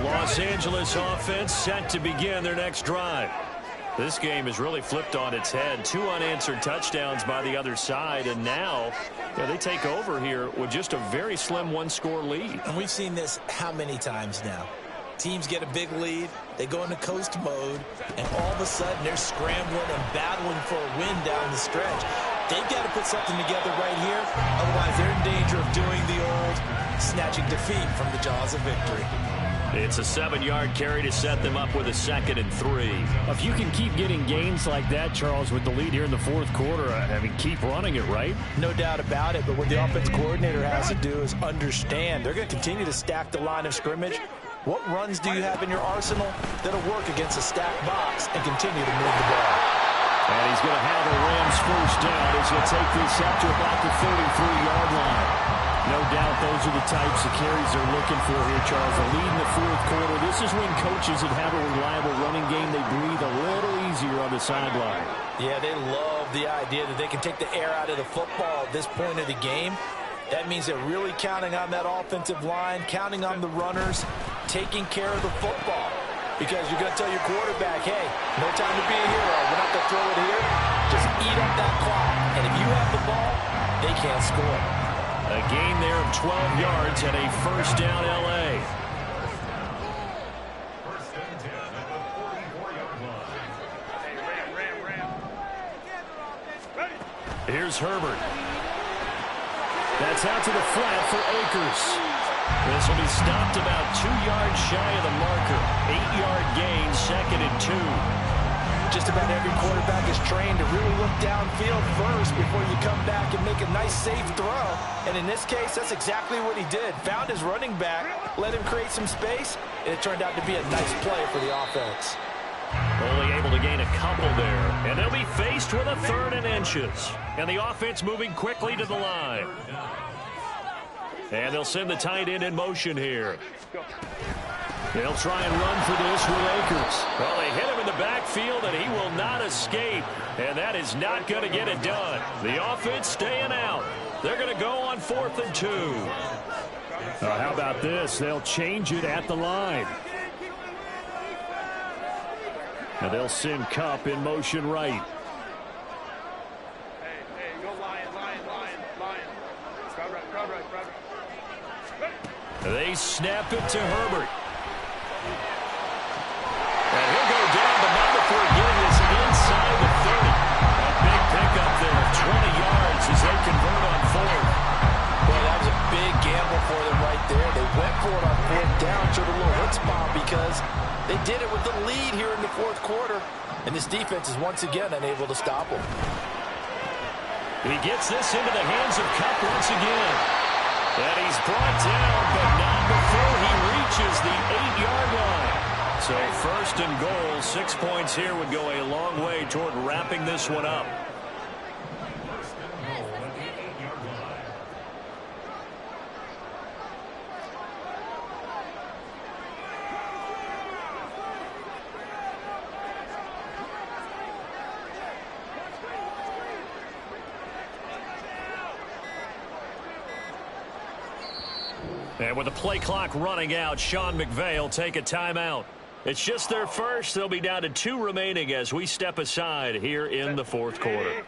Los Angeles offense set to begin their next drive. This game is really flipped on its head. 2 unanswered touchdowns by the other side, and now they take over here with just a very slim 1-score lead. And we've seen this how many times now? Teams get a big lead, they go into coast mode, and all of a sudden they're scrambling and battling for a win down the stretch. They've got to put something together right here, otherwise they're in danger of doing the old snatching defeat from the jaws of victory. It's a 7-yard carry to set them up with a 2nd and 3. If you can keep getting gains like that, Charles, with the lead here in the 4th quarter, I mean, keep running it, right? No doubt about it, but what the offense coordinator has to do is understand they're going to continue to stack the line of scrimmage. What runs do you have in your arsenal that'll work against a stacked box and continue to move the ball? And he's going to have the Rams first down as he'll take this up to about the 33-yard line. No doubt those are the types of carries they're looking for here, Charles. A lead in the fourth quarter. This is when coaches that have a reliable running game, they breathe a little easier on the sideline. Yeah, they love the idea that they can take the air out of the football at this point of the game. That means they're really counting on that offensive line, counting on the runners, taking care of the football. Because you're going to tell your quarterback, hey, no time to be a hero. We're not going to throw it here. Just eat up that clock. And if you have the ball, they can't score. A gain there of 12 yards and a first down L.A. Here's Herbert. That's out to the flat for Akers. This will be stopped about 2 yards shy of the marker. 8-yard gain, 2nd and 2. Just about every quarterback is trained to really look downfield first before you come back and make a nice, safe throw. And in this case, that's exactly what he did. Found his running back, let him create some space, and it turned out to be a nice play for the offense. Only able to gain a couple there. And they'll be faced with a 3rd and inches. And the offense moving quickly to the line. And they'll send the tight end in motion here. They'll try and run for this with Akers. Well, they hit him in the backfield, and he will not escape. And that is not going to get it done. The offense staying out. They're going to go on 4th and 2. How about this? They'll change it at the line. And they'll send Kupp in motion right. Hey, go Lion. Crowd right. They snap it to Herbert. And he'll go down, but not before getting this inside the 30. A big pickup there, 20 yards as they convert on 4th. Boy, that was a big gamble for them right there. They went for it on 4th down, showed a little chutzpah because they did it with the lead here in the 4th quarter. And this defense is once again unable to stop them. He gets this into the hands of Kupp once again. And he's brought down, but not before he reaches the 8-yard line. So 1st and goal, 6 points here would go a long way toward wrapping this one up. And with the play clock running out, Sean McVay will take a timeout. It's just their first. They'll be down to 2 remaining as we step aside here in the 4th quarter.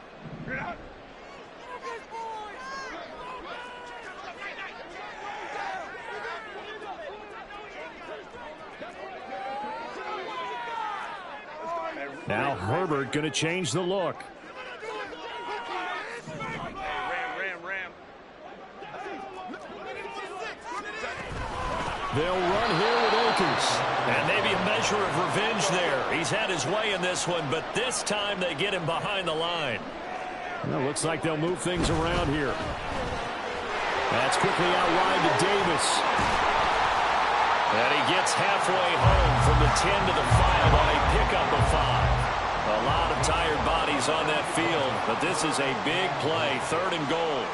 Now Herbert going to change the look. They'll run here with Akers. And maybe a measure of revenge there. He's had his way in this one, but this time they get him behind the line. Well, looks like they'll move things around here. That's quickly out wide to Davis. And he gets halfway home from the 10 to the 5 on a pickup of 5. A lot of tired bodies on that field, but this is a big play, 3rd and goal.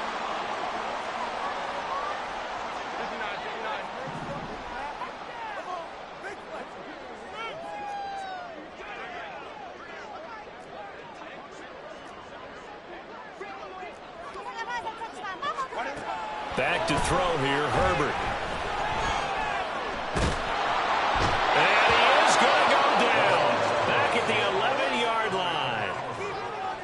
Back to throw here, Herbert. And he is going to go down. Back at the 11-yard line.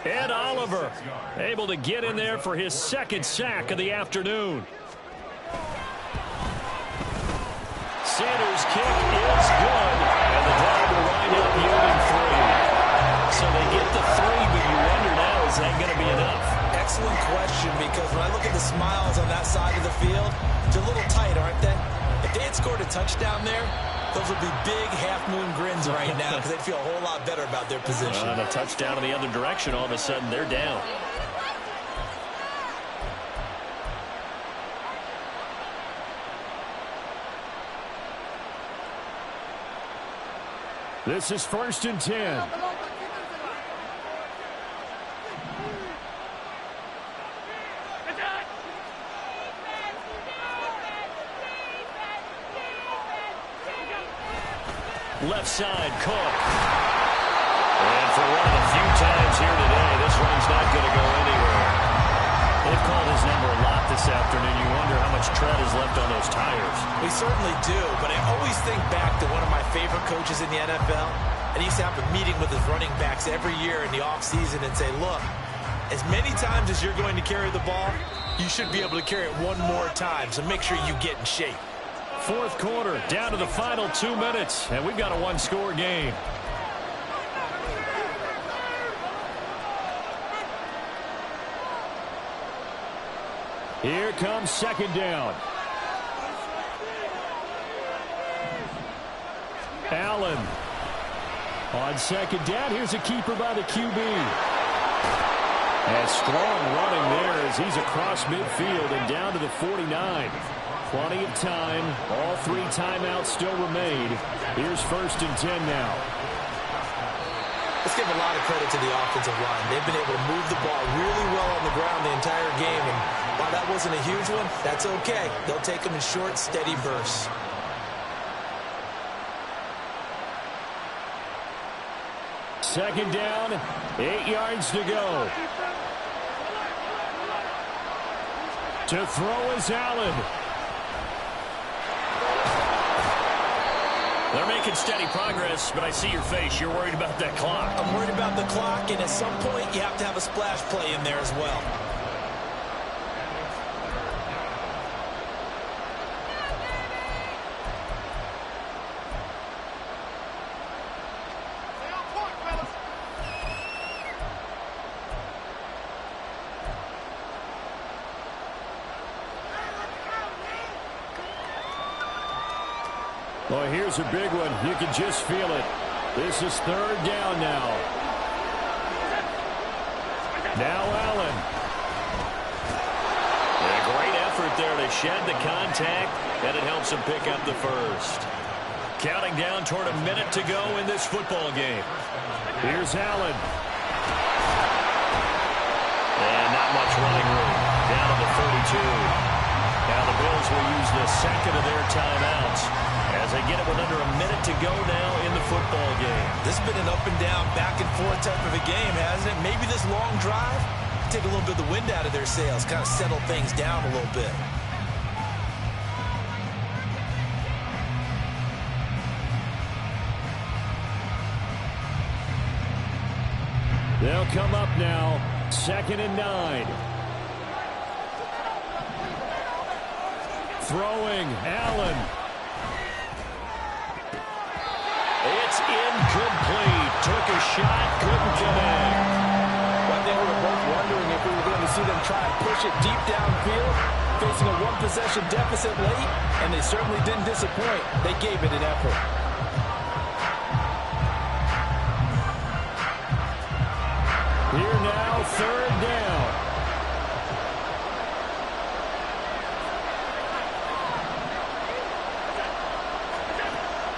Ed Oliver able to get in there for his 2nd sack of the afternoon. Sanders' kick is good. And the drive will wind up yielding 3. So they get the 3, but you wonder now, is that going to be enough? Excellent question, because when I look at the smiles on that side of the field, they're a little tight, aren't they? If they had scored a touchdown there, those would be big half-moon grins right now because they'd feel a whole lot better about their position. And a touchdown in the other direction, all of a sudden they're down. This is 1st and 10. Left side, Cook. And for one of the few times here today, this run's not going to go anywhere. They've called his number a lot this afternoon. You wonder how much tread is left on those tires. We certainly do, but I always think back to one of my favorite coaches in the NFL, and he used to have a meeting with his running backs every year in the offseason and say, look, as many times as you're going to carry the ball, you should be able to carry it one more time, so make sure you get in shape. Fourth quarter, down to the final 2 minutes, and we've got a one-score game. Here comes second down. Allen. On second down, here's a keeper by the QB. And strong running there as he's across midfield and down to the 49. Plenty of time. All 3 timeouts still remain. Here's 1st and 10 now. Let's give a lot of credit to the offensive line. They've been able to move the ball really well on the ground the entire game. And while that wasn't a huge one, that's okay. They'll take them in short, steady bursts. Second down, 8 yards to go. To throw is Allen. They're making steady progress, but I see your face. You're worried about that clock. I'm worried about the clock, and at some point, you have to have a splash play in there as well. Well, here's a big one. You can just feel it. This is 3rd down now. Now Allen. A great effort there to shed the contact, and it helps him pick up the first. Counting down toward a minute to go in this football game. Here's Allen. And not much running room. Down to the 42. Now the Bills will use the second of their timeouts as they get it with under a minute to go now in the football game. This has been an up and down, back and forth type of a game, hasn't it? Maybe this long drive, take a little bit of the wind out of their sails, kind of settle things down a little bit. They'll come up now, 2nd and 9. Throwing, Allen. It's incomplete. Took a shot, couldn't connect. I think we were both wondering if we were going to see them try and push it deep downfield, facing a one-possession deficit late, and they certainly didn't disappoint. They gave it an effort. Here now, 3rd down.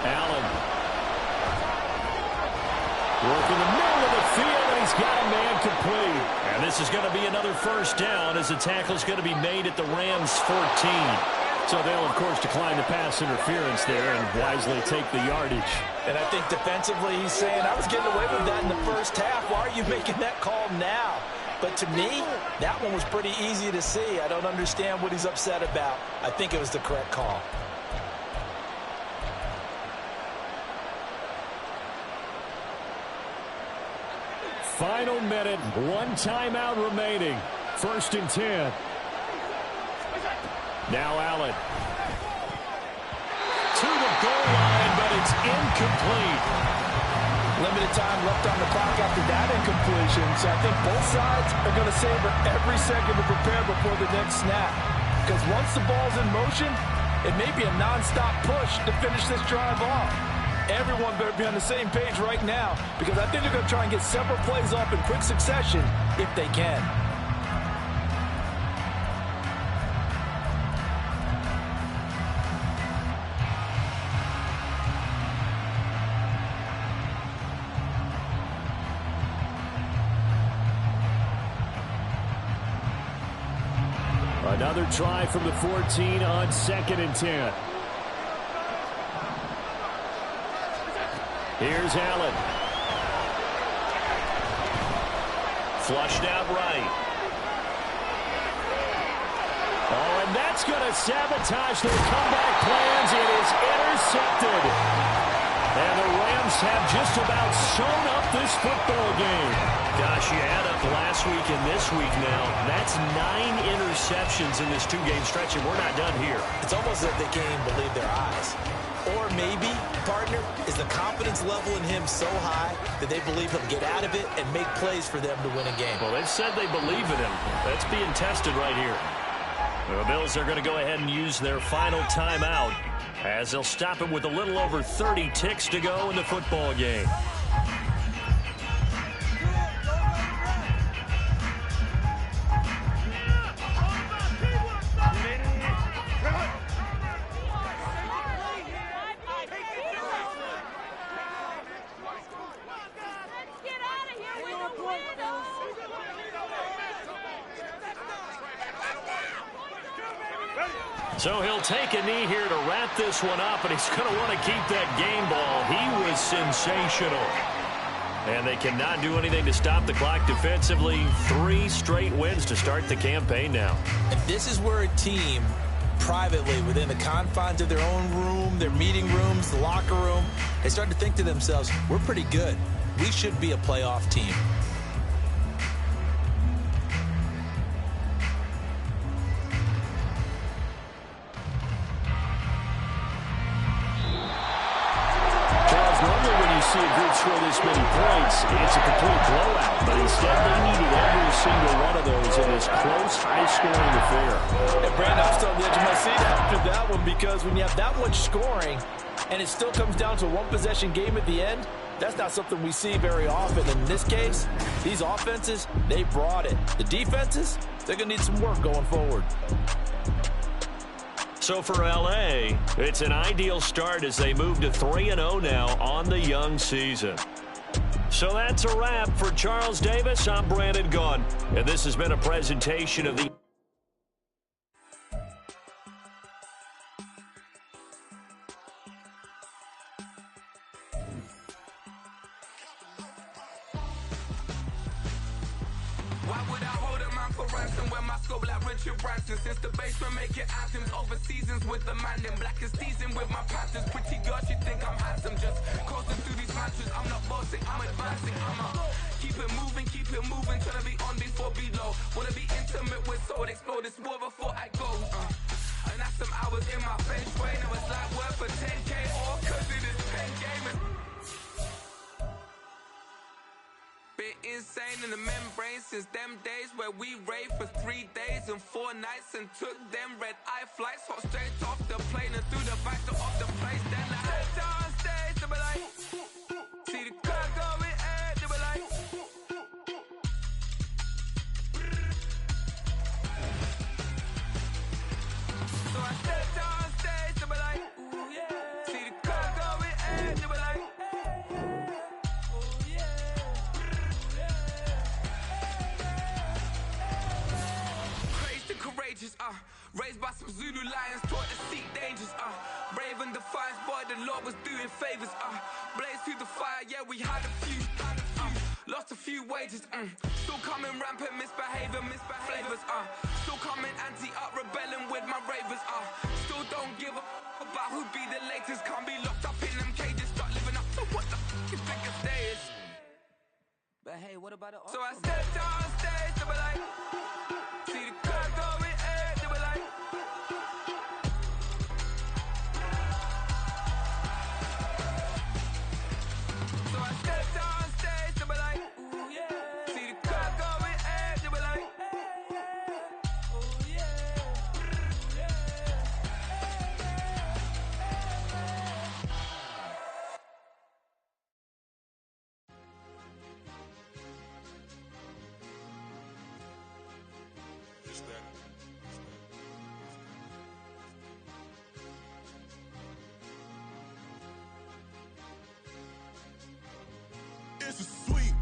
Allen. Working the middle of the field, and he's got a man complete. And this is going to be another 1st down as the tackle's going to be made at the Rams' 14. So they'll, of course, decline the pass interference there and wisely take the yardage. And I think defensively he's saying, I was getting away with that in the first half. Why are you making that call now? But to me, that one was pretty easy to see. I don't understand what he's upset about. I think it was the correct call. Final minute, 1 timeout remaining. 1st and 10. Now Allen. To the goal line, but it's incomplete. Limited time left on the clock after that incompletion. So I think both sides are going to savor every second to prepare before the next snap. Because once the ball's in motion, it may be a nonstop push to finish this drive off. Everyone better be on the same page right now, because I think they're going to try and get several plays off in quick succession if they can. Another try from the 14 on 2nd and 10. Here's Allen. Flushed out right. Oh, and that's going to sabotage their comeback plans. It is intercepted. And the Rams have just about sewn up this football game. Gosh, you add up last week and this week now. That's 9 interceptions in this 2-game stretch, and we're not done here. It's almost as if they can't even believe their eyes. Or maybe, partner, is the confidence level in him so high that they believe he'll get out of it and make plays for them to win a game. Well, they've said they believe in him. That's being tested right here. The Bills are going to go ahead and use their final timeout as they'll stop it with a little over 30 ticks to go in the football game. So he'll take a knee here to wrap this one up, and he's going to want to keep that game ball. He was sensational. And they cannot do anything to stop the clock defensively. 3 straight wins to start the campaign now. And this is where a team, privately, within the confines of their own room, their meeting rooms, the locker room, they start to think to themselves, we're pretty good. We should be a playoff team. See a group score this many points, it's a complete blowout. But instead, they needed every single one of those in this close, high-scoring affair. And Brandon, I'm still on the edge of my seat after that one, because when you have that much scoring and it still comes down to a one-possession game at the end, that's not something we see very often. In this case, these offenses, they brought it. The defenses, they're going to need some work going forward. So for L.A., it's an ideal start as they move to 3-0 now on the young season. So that's a wrap for Charles Davis. I'm Brandon Gaughan, and this has been a presentation of the since the basement making items over seasons with the man in black is teasing with my patterns. Pretty girl, she think I'm handsome. Just coasting through these matches. I'm not bossing, I'm advancing. Keep it moving, trying to be on before below. Wanna be intimate with soul, explore this war before I go. And that's some hours in my bench brain. I was like worth for 10K or cause it is pen gaming. Been insane in the membrane since them days where we raved for 3 days and 4 nights and took them red-eye flights, hot straight off the plane and through the back door of the place. Then I head down stage, they be like, see the crowd going air, they be like, so I step down stage, they be like, ooh yeah, see the crowd going air, they be like, raised by some Zulu lions, taught to seek dangers, brave and defiance, boy, the Lord was doing favors, blaze through the fire, yeah, we had a few, lost a few wages, still coming rampant, misbehavior, flavors, still coming anti-up, rebelling with my ravers, still don't give a about who'd be the latest, can't be locked up in them cages, start living up to what the you think a day is. But hey, what about the so I stepped on stage, they were like, see the crowd going air, they were like, so I stepped on stage, they were like, ooh yeah, see the crowd going air, they were like, ooh yeah, It's a sweet.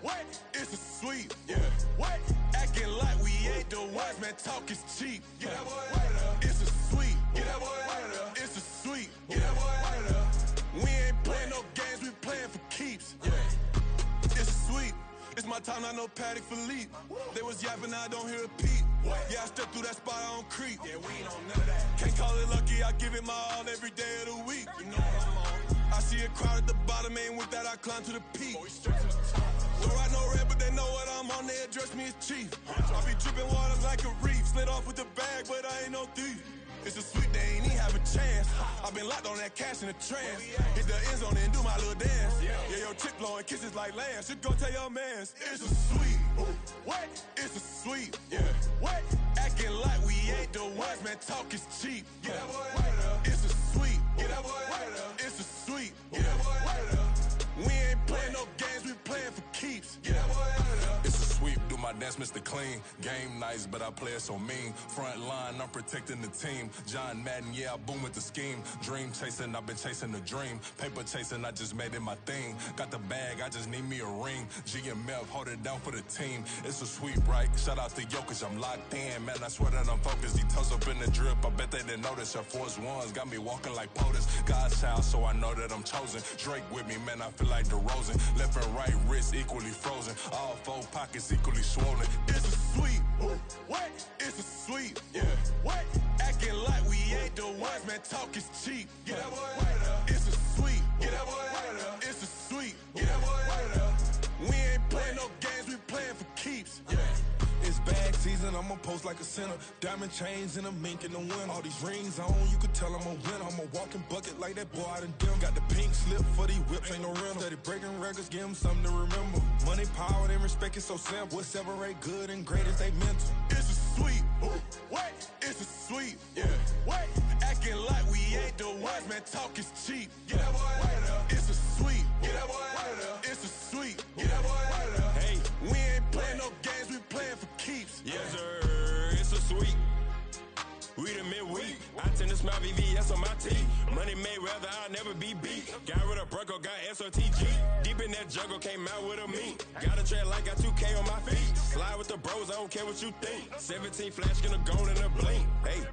What? It's a sweet. Yeah. What? Acting like we ain't the ones, man. Talk is cheap. Get that boy out of there. It's a sweet. Get that boy out of there. It's a sweet. Get that boy out of there. We ain't playing no games. We play time, not no Paddock Philippe. They was yapping, I don't hear a peep. Yeah, I stepped through that spot, I don't creep. Yeah, we ain't on none of that. Can't call it lucky, I give it my all every day of the week. You know what I'm on. I see a crowd at the bottom, and with that I climb to the peak. Don't ride no red, but they know what I'm on, they address me as chief. I be dripping water like a reef, slid off with the bag, but I ain't no thief. It's a sweet, they ain't even have a chance. I been locked on that cash in a trance. Hit the end zone and do my little dance. Yeah, your chick blowing kisses like lambs. You go tell your mans. It's a sweet. What? It's a sweet. Yeah. What? Acting like we ain't the ones, man. Talk is cheap. Yeah. It's a sweet. It's a sweet. Yeah. We ain't playing no games, we playing for keeps. Yeah. It's a sweep, do my dance, Mr. Clean. Game nice, but I play it so mean. Front line, I'm protecting the team. John Madden, yeah, I boom with the scheme. Dream chasing, I've been chasing the dream. Paper chasing, I just made it my thing. Got the bag, I just need me a ring. G and Mel, hold it down for the team. It's a sweep, right? Shout out to Jokic, I'm locked in. Man, I swear that I'm focused. He toes up in the drip, I bet they didn't notice. Your force ones got me walking like POTUS. God's child, so I know that I'm chosen. Drake with me, man, I feel like DeRozan. Left and right wrist equally frozen. All four pockets equally swollen. It's a sweet. What? It's a sweet. Yeah. What? Acting like we ain't the ones, man. Talk is cheap. Yeah. It's a sweet. It's a sweet. Yeah. We ain't playing no games, we playing for keeps. Yeah. It's bag season, I'ma post like a sinner. Diamond chains and a mink in the wind. All these rings on, you could tell I'm a winner. I'm a walking bucket like that boy I done dim. Got the pink slip for these whips, ain't no rental. Steady breaking records, give them something to remember. Money, power, and respect is so simple. What separate good and great is they mental. It's a sweet. What? It's a sweet. Yeah. What? Acting like we ain't the ones, man. Talk is cheap. Yeah. It's a sweet. It's a sweet. Yeah. Hey, we ain't playing no games, we playing for keeps. Yes, sir. It's a sweet. We the midweek. I tend to smile VVS on my teeth. Money made rather I'll never be beat. Got rid of Bronco, got SOTG. Deep in that jungle, came out with a meat. Got a tread like got 2K on my feet. Slide with the bros, I don't care what you think. 17 flash, gonna go in a blink. Hey.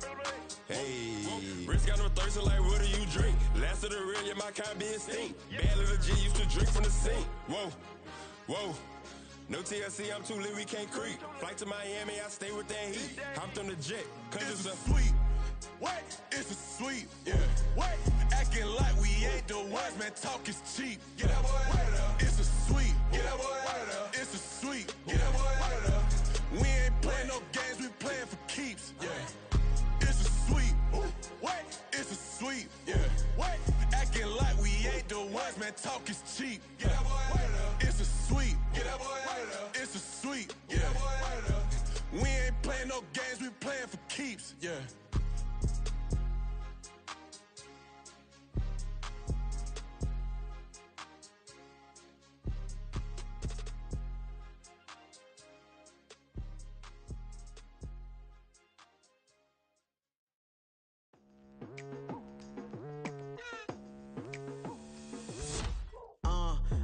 Wrist got no thirst, like what do you drink? Last of the real, yeah, my kind be extinct. Bad little G used to drink from the sink. Whoa. No TLC, I'm too lit, we can't creep. Flight to Miami, I stay with that heat. Hopped on the jet, cause it's a sweet. What? It's a sweet. Yeah. What? Acting like we ain't the ones, man. Talk is cheap. Yeah. It's a sweet. It's a sweet. Yeah. We ain't playing no games, we playing for keeps. Yeah. It's a sweet. What? It's a sweet. Yeah. What? Acting like we ain't the ones, man. Talk is cheap. Yeah. It's a sweet. It's a sweet. Yeah. We ain't playing no games, we playing for keeps. Yeah.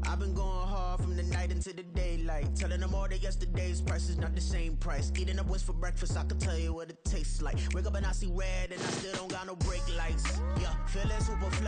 I've been going hard from the night into the daylight. Telling them all that yesterday's price is not the same price. Eating up wings for breakfast, I can tell you what it tastes like. Wake up and I see red and I still don't got no brake lights. Yeah, feeling super fly.